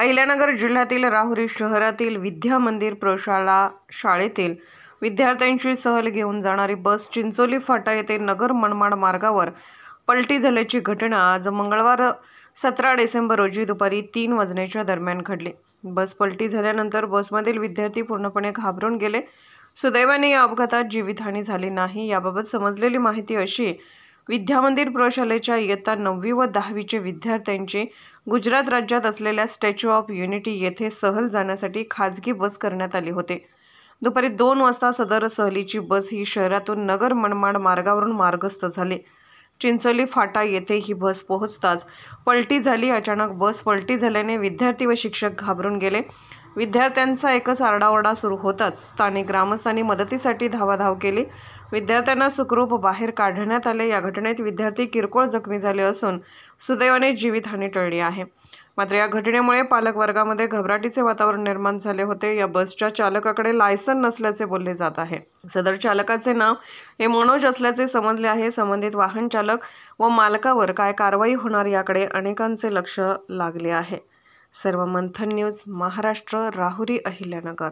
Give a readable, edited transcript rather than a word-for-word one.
अहिल्यानगर जिल्ह्यातील राहुरी शहरातील विद्या मंदिर प्रशाला शाळेतील विद्यार्थ्यांची सहल घेऊन जाणारी बस चिंचोली फाटा येथे नगर मनमाड मार्गावर पलटी झाल्याची घटना आज मंगळवार 17 डिसेंबर रोजी दुपारी 3 वाजण्याच्या दरम्यान घडली। बस पलटी झाल्यानंतर बसमधील विद्यार्थी पूर्णपणे घाबरून गेले। सुदैवाने या अपघातात जीवितहानी झाली नाही। याबाबत समजलेली माहिती अशी, विद्या मंदिर प्रशालेच्या इयत्ता 9वी व 10वीचे विद्यार्थ्यांची गुजरात राज्यात असलेल्या स्टॅच्यू ऑफ युनिटी येथे सहल जाण्यासाठी खाजगी बस करण्यात आली होती। दुपारी 2 वाजता सदर सहलीची बस ही शहरातून नगर मनमाड मार्गावरून मार्गस्थ झाली। चिंचोली फाटा येथे ही बस पोहोचताच पलटी झाली। अचानक बस पलटी झाल्याने विद्यार्थी व शिक्षक घाबरून गेले। विद्यार्थ्यांचा एकच आरडाओरडा सुरू होताच स्थानिक ग्रामस्थांनी मदतीसाठी धावाधाव केली। विद्यार्थ्यांना सुखरूप बाहेर काढण्यात आले। या घटनेत विद्यार्थी किरकोळ जखमी झाले असून सुदैवाने जीवितहानी टळली आहे। मात्र या घटनेमुळे पालक वर्गामध्ये घबराटीचे वातावरण निर्माण झाले होते। या बसच्या चालकाकडे लायसन नसल्याचे बोलले जात आहे। सदर चालकाचे नाव हे मनोज असल्याचे समजले आहे। संबंधित वाहन चालक व मालकावर काय कारवाई होणार याकडे अनेकांचे लक्ष लागले आहे। सर्व मंथन न्यूज महाराष्ट्र, राहुरी, अहिल्यानगर।